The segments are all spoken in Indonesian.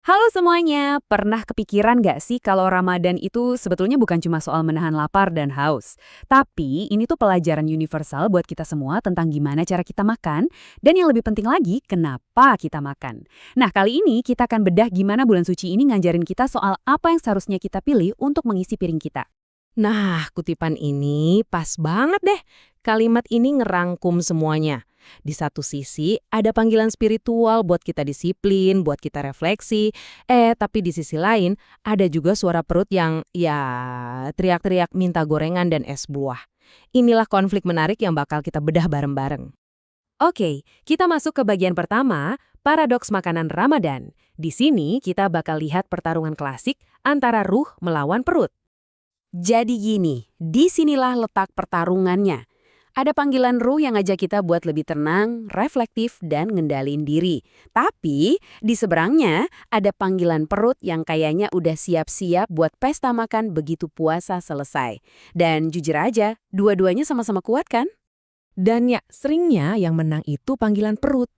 Halo semuanya, pernah kepikiran nggak sih kalau Ramadan itu sebetulnya bukan cuma soal menahan lapar dan haus, tapi ini tuh pelajaran universal buat kita semua tentang gimana cara kita makan, dan yang lebih penting lagi, kenapa kita makan. Nah, kali ini kita akan bedah gimana bulan suci ini ngajarin kita soal apa yang seharusnya kita pilih untuk mengisi piring kita. Nah, kutipan ini pas banget deh. Kalimat ini ngerangkum semuanya. Di satu sisi, ada panggilan spiritual buat kita disiplin, buat kita refleksi. Tapi di sisi lain, ada juga suara perut yang, teriak-teriak minta gorengan dan es buah. Inilah konflik menarik yang bakal kita bedah bareng-bareng. Oke, kita masuk ke bagian pertama, paradoks makanan Ramadan. Di sini kita bakal lihat pertarungan klasik antara ruh melawan perut. Jadi gini, disinilah letak pertarungannya. Ada panggilan ruh yang ngajak kita buat lebih tenang, reflektif, dan ngendalin diri. Tapi, di seberangnya ada panggilan perut yang kayaknya udah siap-siap buat pesta makan begitu puasa selesai. Dan jujur aja, dua-duanya sama-sama kuat kan? Dan ya, seringnya yang menang itu panggilan perut.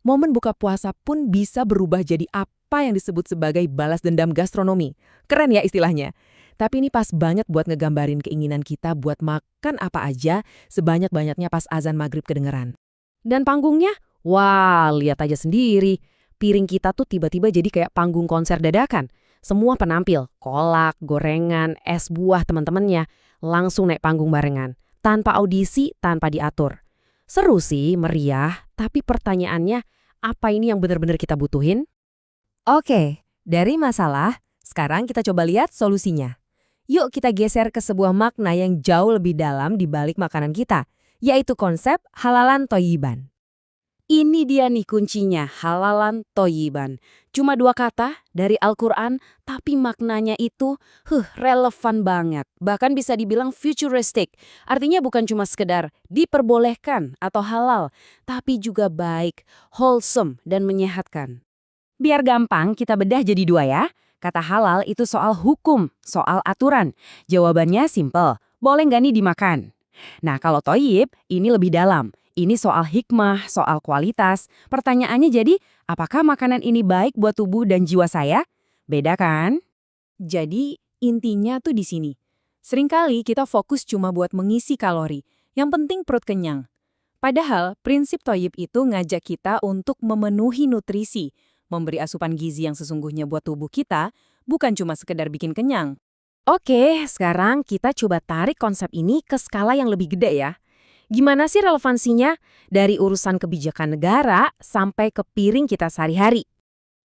Momen buka puasa pun bisa berubah jadi apa yang disebut sebagai balas dendam gastronomi. Keren ya istilahnya. Tapi ini pas banget buat ngegambarin keinginan kita buat makan apa aja sebanyak-banyaknya pas azan maghrib kedengeran. Dan panggungnya? Wah, lihat aja sendiri. Piring kita tuh tiba-tiba jadi kayak panggung konser dadakan. Semua penampil, kolak, gorengan, es buah teman-temannya, langsung naik panggung barengan. Tanpa audisi, tanpa diatur. Seru sih, meriah, tapi pertanyaannya, apa ini yang benar-benar kita butuhin? Oke, dari masalah, sekarang kita coba lihat solusinya. Yuk kita geser ke sebuah makna yang jauh lebih dalam di balik makanan kita, yaitu konsep halalan toyiban. Ini dia nih kuncinya, halalan toyiban. Cuma dua kata dari Al-Quran, tapi maknanya itu relevan banget. Bahkan bisa dibilang futuristic. Artinya bukan cuma sekedar diperbolehkan atau halal, tapi juga baik, wholesome, dan menyehatkan. Biar gampang, kita bedah jadi dua ya. Kata halal itu soal hukum, soal aturan. Jawabannya simple, boleh nggak nih dimakan? Nah kalau toyib, ini lebih dalam. Ini soal hikmah, soal kualitas. Pertanyaannya jadi, apakah makanan ini baik buat tubuh dan jiwa saya? Beda kan? Jadi, intinya tuh di sini. Seringkali kita fokus cuma buat mengisi kalori. Yang penting perut kenyang. Padahal, prinsip toyib itu ngajak kita untuk memenuhi nutrisi, memberi asupan gizi yang sesungguhnya buat tubuh kita, bukan cuma sekedar bikin kenyang. Oke, sekarang kita coba tarik konsep ini ke skala yang lebih gede ya. Gimana sih relevansinya dari urusan kebijakan negara sampai ke piring kita sehari-hari?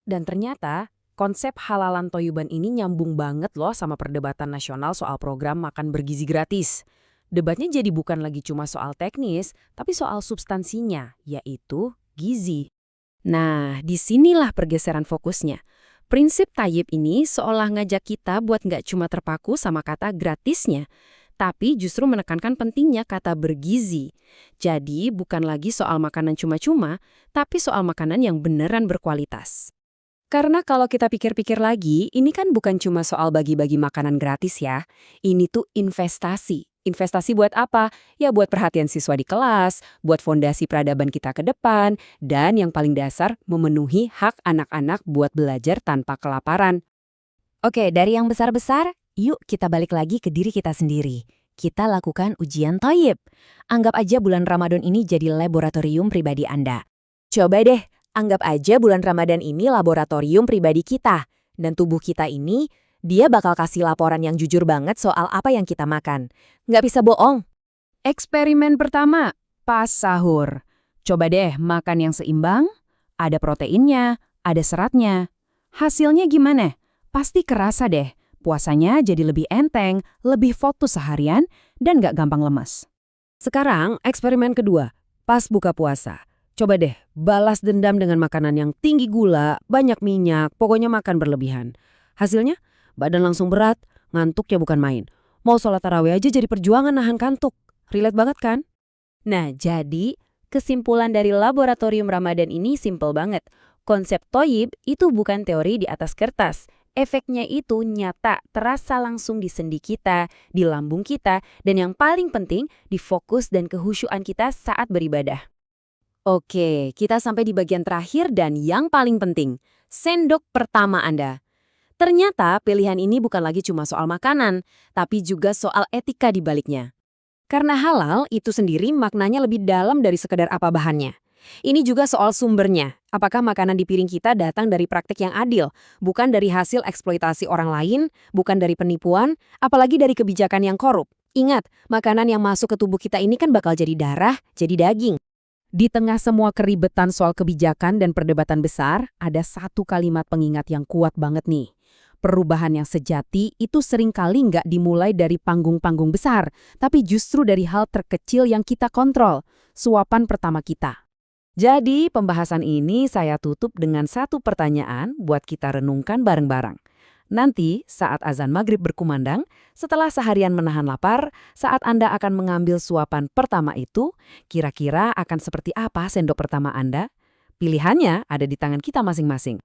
Dan ternyata, konsep halalan toyuban ini nyambung banget loh sama perdebatan nasional soal program makan bergizi gratis. Debatnya jadi bukan lagi cuma soal teknis, tapi soal substansinya, yaitu gizi. Nah, disinilah pergeseran fokusnya. Prinsip tayyib ini seolah ngajak kita buat nggak cuma terpaku sama kata gratisnya, tapi justru menekankan pentingnya kata bergizi. Jadi bukan lagi soal makanan cuma-cuma, tapi soal makanan yang beneran berkualitas. Karena kalau kita pikir-pikir lagi, ini kan bukan cuma soal bagi-bagi makanan gratis ya. Ini tuh investasi. Investasi buat apa? Ya buat perhatian siswa di kelas, buat fondasi peradaban kita ke depan, dan yang paling dasar memenuhi hak anak-anak buat belajar tanpa kelaparan. Oke, dari yang besar-besar, yuk kita balik lagi ke diri kita sendiri. Kita lakukan ujian toyib. Anggap aja bulan Ramadan ini jadi laboratorium pribadi Anda. Coba deh, anggap aja bulan Ramadan ini laboratorium pribadi kita. Dan tubuh kita ini, dia bakal kasih laporan yang jujur banget soal apa yang kita makan. Nggak bisa bohong. Eksperimen pertama, pas sahur. Coba deh makan yang seimbang, ada proteinnya, ada seratnya. Hasilnya gimana? Pasti kerasa deh. Puasanya jadi lebih enteng, lebih fokus seharian, dan nggak gampang lemas. Sekarang, eksperimen kedua, pas buka puasa. Coba deh, balas dendam dengan makanan yang tinggi gula, banyak minyak, pokoknya makan berlebihan. Hasilnya, badan langsung berat, ngantuknya bukan main. Mau sholat tarawih aja jadi perjuangan nahan kantuk. Relate banget kan? Nah, jadi kesimpulan dari laboratorium Ramadan ini simple banget. Konsep toyib itu bukan teori di atas kertas. Efeknya itu nyata, terasa langsung di sendi kita, di lambung kita, dan yang paling penting, di fokus dan kehusyuan kita saat beribadah. Oke, kita sampai di bagian terakhir dan yang paling penting, sendok pertama Anda. Ternyata pilihan ini bukan lagi cuma soal makanan, tapi juga soal etika di baliknya. Karena halal itu sendiri maknanya lebih dalam dari sekedar apa bahannya. Ini juga soal sumbernya. Apakah makanan di piring kita datang dari praktik yang adil, bukan dari hasil eksploitasi orang lain, bukan dari penipuan, apalagi dari kebijakan yang korup. Ingat, makanan yang masuk ke tubuh kita ini kan bakal jadi darah, jadi daging. Di tengah semua keribetan soal kebijakan dan perdebatan besar, ada satu kalimat pengingat yang kuat banget nih. Perubahan yang sejati itu seringkali nggak dimulai dari panggung-panggung besar, tapi justru dari hal terkecil yang kita kontrol, suapan pertama kita. Jadi, pembahasan ini saya tutup dengan satu pertanyaan buat kita renungkan bareng-bareng. Nanti, saat azan maghrib berkumandang, setelah seharian menahan lapar, saat Anda akan mengambil suapan pertama itu, kira-kira akan seperti apa sendok pertama Anda? Pilihannya ada di tangan kita masing-masing.